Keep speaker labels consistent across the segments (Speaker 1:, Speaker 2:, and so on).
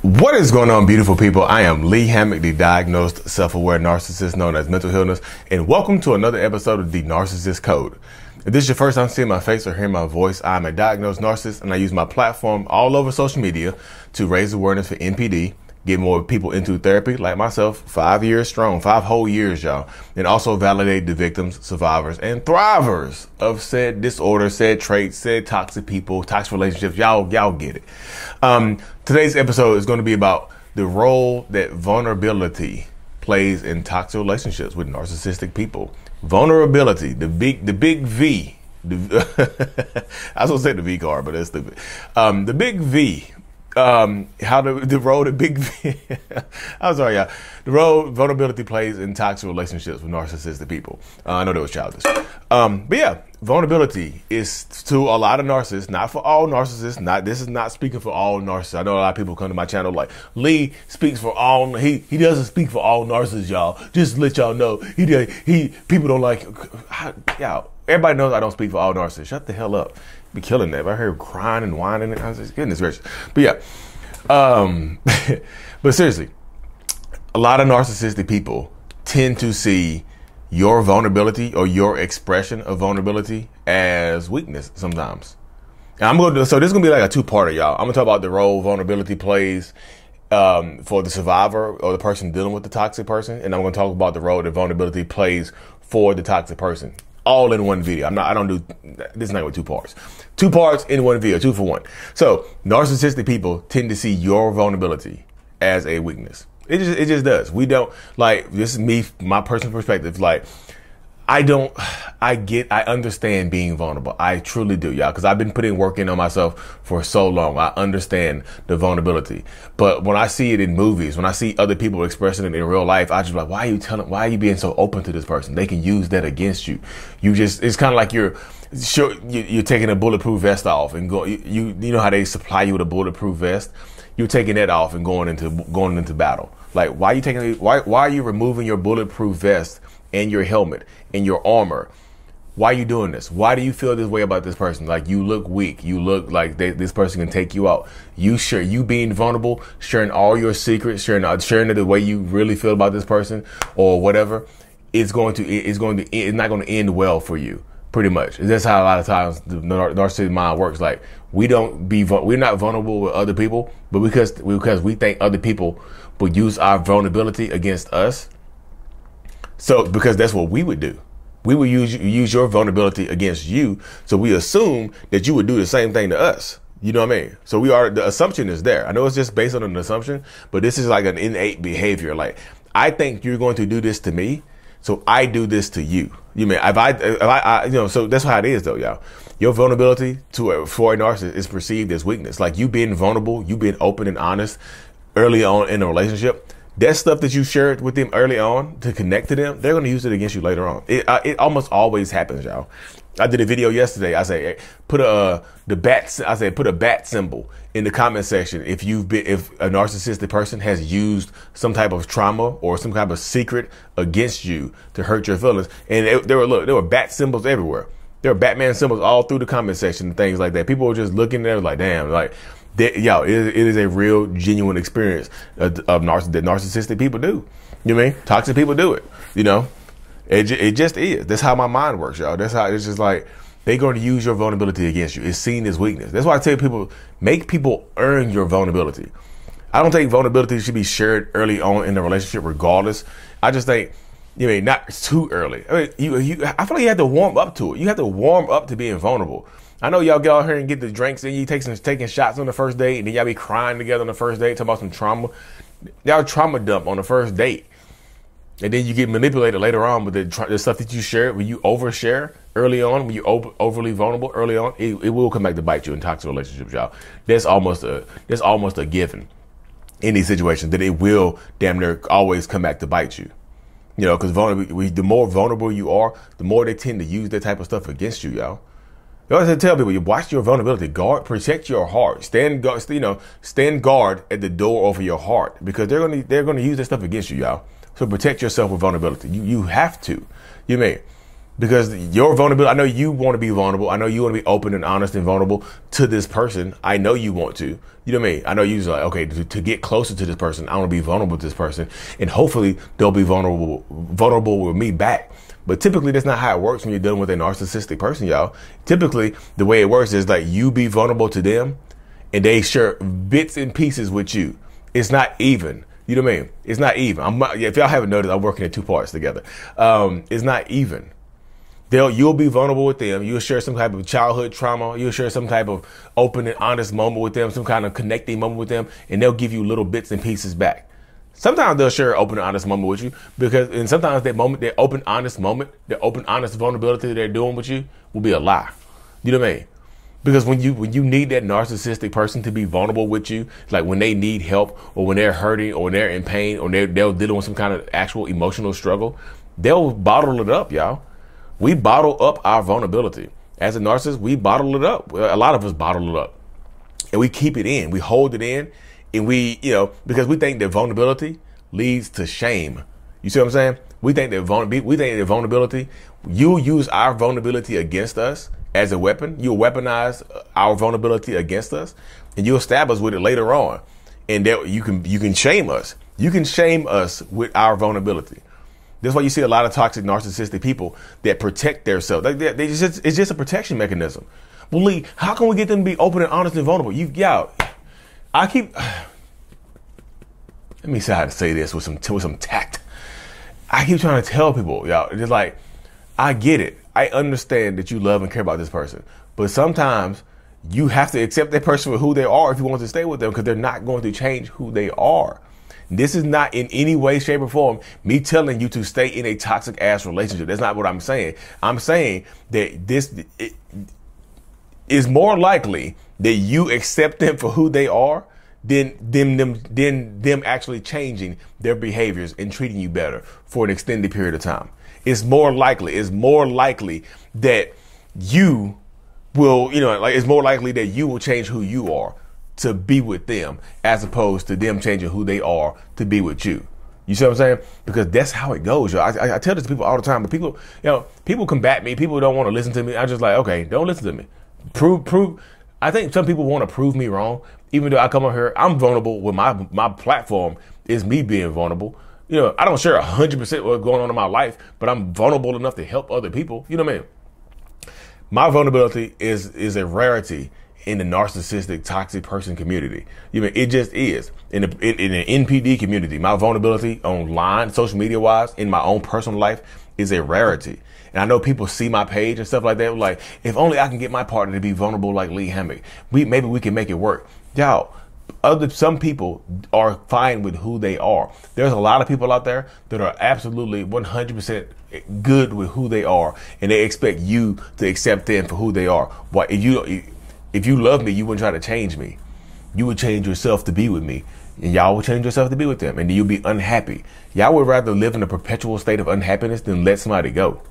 Speaker 1: What is going on, beautiful people? I am Lee Hammock, the diagnosed self-aware narcissist known as mental illness, and welcome to another episode of the Narcissists Code. If this is your first time seeing my face or hearing my voice, I'm a diagnosed narcissist, and I use my platform all over social media to raise awareness for NPD, get more people into therapy like myself, 5 years strong, 5 whole years, y'all, and also validate the victims, survivors, and thrivers of said disorder, said traits, said toxic people, toxic relationships. Y'all get it. Today's episode is going to be about the role that vulnerability plays in toxic relationships with narcissistic people. Vulnerability, the big V. I was going to say the V card, but that's stupid. The big V. How the role the big V. I'm sorry, y'all. The role vulnerability plays in toxic relationships with narcissistic people. I know that was childish. But yeah, vulnerability is to a lot of narcissists, not for all narcissists. This is not speaking for all narcissists. I know a lot of people come to my channel like, Lee speaks for all. He doesn't speak for all narcissists, y'all. Just to let y'all know, people don't like. Y'all, everybody knows I don't speak for all narcissists. Shut the hell up. Be killing that. I heard crying and whining. I was just, goodness gracious. But yeah, but seriously, a lot of narcissistic people tend to see your vulnerability or your expression of vulnerability as weakness sometimes. And so this is gonna be like a two-parter, y'all. I'm gonna talk about the role vulnerability plays for the survivor or the person dealing with the toxic person, and I'm gonna talk about the role that vulnerability plays for the toxic person. All in one video. This is not with 2 parts. 2 parts in one video, 2 for 1. So narcissistic people tend to see your vulnerability as a weakness. It just does. We don't, like, this is me, my personal perspective. Like, I understand being vulnerable. I truly do, y'all, because I've been putting work in on myself for so long. I understand the vulnerability. But when I see it in movies, when I see other people expressing it in real life, I just like, why are you being so open to this person? They can use that against you. It's kind of like you're taking a bulletproof vest off and go, you know how they supply you with a bulletproof vest? You're taking that off and going into battle. Like, why are you removing your bulletproof vest and your helmet and your armor? Why are you doing this? Why do you feel this way about this person? Like, you look weak. You look like this person can take you out. You being vulnerable, sharing all your secrets, sharing the way you really feel about this person or whatever, it's not going to end well for you. Pretty much. That's how a lot of times the narcissistic mind works. Like, we're not vulnerable with other people, but because we think other people will use our vulnerability against us. So, because that's what we would do. We would use your vulnerability against you. So we assume that you would do the same thing to us. You know what I mean? So the assumption is there. I know it's just based on an assumption, but this is like an innate behavior. Like, I think you're going to do this to me, so I do this to you. You mean, if I so that's how it is though, y'all. Your vulnerability for a narcissist is perceived as weakness. Like, you being vulnerable, you being open and honest early on in a relationship, that stuff that you shared with them early on to connect to them, they're going to use it against you later on. It almost always happens, y'all. I did a video yesterday. I say, put a bat symbol in the comment section if a narcissistic person has used some type of trauma or some kind of secret against you to hurt your feelings. And there were bat symbols everywhere. There were Batman symbols all through the comment section and things like that. People were just looking there like, damn, like, it is a real, genuine experience that narcissistic people do. You know what I mean? Toxic people do it. You know, it just is. That's how my mind works, y'all. That's how it's just like, they're going to use your vulnerability against you. It's seen as weakness. That's why I tell people, make people earn your vulnerability. I don't think vulnerability should be shared early on in the relationship, regardless. I just think, not too early. I mean, I feel like you have to warm up to it. You have to warm up to being vulnerable. I know y'all get out here and get the drinks and you taking shots on the first date, and then y'all be crying together on the first date, talking about some trauma. Y'all trauma dump on the first date. And then you get manipulated later on with the stuff that you share. When you overshare early on, when you're overly vulnerable early on, it will come back to bite you in toxic relationships, y'all. That's almost a given in these situations, that it will damn near always come back to bite you. You know, because the more vulnerable you are, the more they tend to use that type of stuff against you, y'all. You always tell people, you watch your vulnerability, protect your heart, stand guard at the door over your heart, because they're gonna use that stuff against you, y'all. So protect yourself with vulnerability. You have to. You may. Because your vulnerability, I know you want to be vulnerable. I know you want to be open and honest and vulnerable to this person. I know you want to. You know what I mean? I know you're like, okay, to get closer to this person, I want to be vulnerable with this person. And hopefully they'll be vulnerable with me back. But typically that's not how it works when you're dealing with a narcissistic person, y'all. Typically the way it works is like you be vulnerable to them and they share bits and pieces with you. It's not even. You know what I mean? It's not even. If y'all haven't noticed, I'm working in two parts together. It's not even. You'll be vulnerable with them. You'll share some type of childhood trauma. You'll share some type of open and honest moment with them, some kind of connecting moment with them, and they'll give you little bits and pieces back. Sometimes they'll share an open and honest moment with you and sometimes that moment, their open, honest moment, their open, honest vulnerability they're doing with you will be a lie. You know what I mean? Because when you need that narcissistic person to be vulnerable with you, like when they need help or when they're hurting or when they're in pain or they're dealing with some kind of actual emotional struggle, they'll bottle it up, y'all. We bottle up our vulnerability. As a narcissist, we bottle it up. A lot of us bottle it up. And we keep it in. We hold it in. And because we think that vulnerability leads to shame. You see what I'm saying? We think that vulnerability, you use our vulnerability against us as a weapon. You'll weaponize our vulnerability against us. And you'll stab us with it later on. And you can shame us. You can shame us with our vulnerability. That's why you see a lot of toxic narcissistic people that protect themselves. It's just a protection mechanism. Well, Lee, how can we get them to be open and honest and vulnerable? Let me see how to say this with some tact. I keep trying to tell people, y'all, it's like, I get it. I understand that you love and care about this person. But sometimes you have to accept that person for who they are if you want to stay with them, because they're not going to change who they are. This is not in any way, shape, or form me telling you to stay in a toxic ass relationship. That's not what I'm saying. I'm saying that this is more likely that you accept them for who they are than them actually changing their behaviors and treating you better for an extended period of time. It's more likely that you will, it's more likely that you will change who you are to be with them, as opposed to them changing who they are to be with you. You see what I'm saying? Because that's how it goes, yo. I tell this to people all the time, but people combat me. People don't want to listen to me. I'm just like, okay, don't listen to me. Prove. I think some people want to prove me wrong, even though I come on here, I'm vulnerable with my platform is me being vulnerable. I don't share 100% what's going on in my life, but I'm vulnerable enough to help other people. You know what I mean? My vulnerability is a rarity in the narcissistic, toxic person community. It just is. In the NPD community, my vulnerability online, social media wise, in my own personal life is a rarity. And I know people see my page and stuff like that. Like, if only I can get my partner to be vulnerable like Lee Hammock, maybe we can make it work. Y'all, some people are fine with who they are. There's a lot of people out there that are absolutely 100% good with who they are, and they expect you to accept them for who they are. Why, if you love me, you wouldn't try to change me. You would change yourself to be with me. And y'all would change yourself to be with them. And then you'll be unhappy. Y'all would rather live in a perpetual state of unhappiness than let somebody go.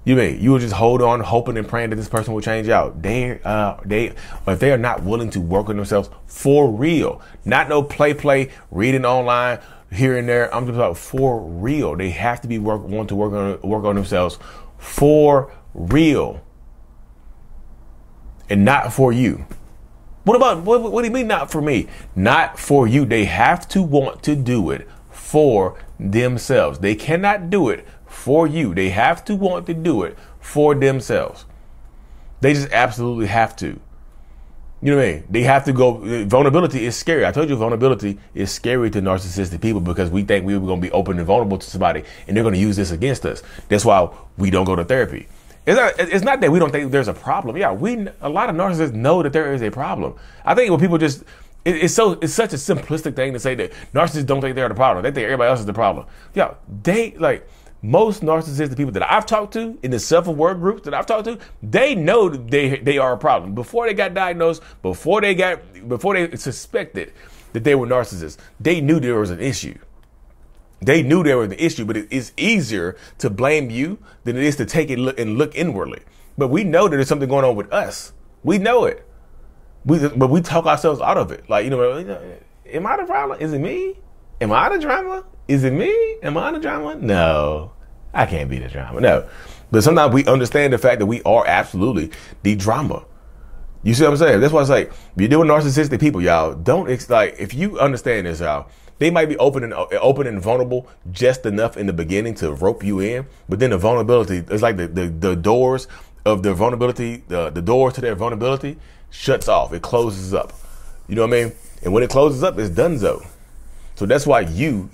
Speaker 1: You will just hold on, hoping and praying that this person will change out. If they are not willing to work on themselves for real, not no play, reading online here and there. I'm just about for real. They have to be want to work on themselves for real. And not for you. What do you mean not for me? Not for you. They have to want to do it for themselves. They cannot do it for you. They have to want to do it for themselves. They just absolutely have to. You know what I mean? They have to go. Vulnerability is scary. I told you vulnerability is scary to narcissistic people because we think we were going to be open and vulnerable to somebody and they're going to use this against us. That's why we don't go to therapy. It's not that we don't think there's a problem. Yeah, a lot of narcissists know that there is a problem. I think when people just, it's such a simplistic thing to say that narcissists don't think they're the problem. They think everybody else is the problem. Yeah, most narcissistic people that I've talked to in the self-aware groups that I've talked to, they know that they are a problem. Before they got diagnosed, before they suspected that they were narcissists, they knew there was an issue. They knew there was an issue, but it is easier to blame you than it is to take it and look inwardly. But we know that there's something going on with us. We know it. But we talk ourselves out of it. Like, am I the problem? Is it me? Am I the drama? Is it me? Am I the drama? No, I can't be the drama. No, But sometimes we understand the fact that we are absolutely the drama. You see what I'm saying? That's why I say, if you're dealing with narcissistic people, y'all, if you understand this, y'all, they might be open and vulnerable just enough in the beginning to rope you in, but then the vulnerability, it's like the doors of their vulnerability, the door to their vulnerability shuts off. It closes up. You know what I mean? And when it closes up, it's donezo. So that's why you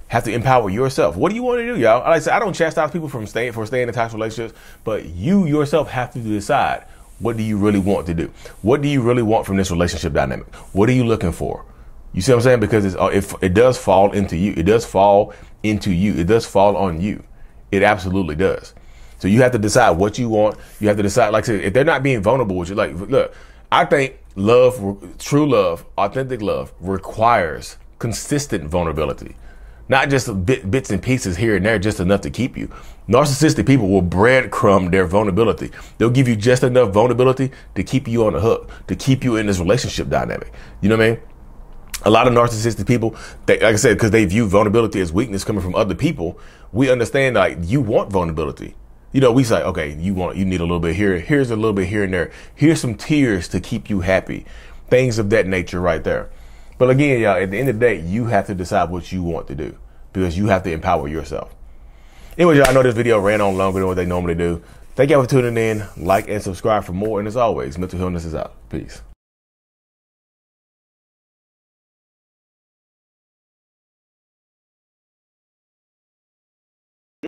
Speaker 1: have to empower yourself. What do you want to do, y'all? Like I said, I don't chastise people for staying in toxic relationships, but you yourself have to decide, what do you really want to do? What do you really want from this relationship dynamic? What are you looking for? You see what I'm saying? Because it does fall into you. It does fall into you. It does fall on you. It absolutely does. So you have to decide what you want. You have to decide, like I said, if they're not being vulnerable with you, like, look, I think true love, authentic love requires consistent vulnerability. Not just bits and pieces here and there, just enough to keep you. Narcissistic people will breadcrumb their vulnerability. They'll give you just enough vulnerability to keep you on the hook, to keep you in this relationship dynamic. You know what I mean? A lot of narcissistic people, like I said, because they view vulnerability as weakness coming from other people, we understand, like, you want vulnerability. You know, we say, okay, you need a little bit here. Here's a little bit here and there. Here's some tears to keep you happy. Things of that nature right there. But again, y'all, at the end of the day, you have to decide what you want to do, because you have to empower yourself. Anyway, y'all, I know this video ran on longer than what they normally do. Thank y'all for tuning in. Like and subscribe for more. And as always, mental illness is out. Peace.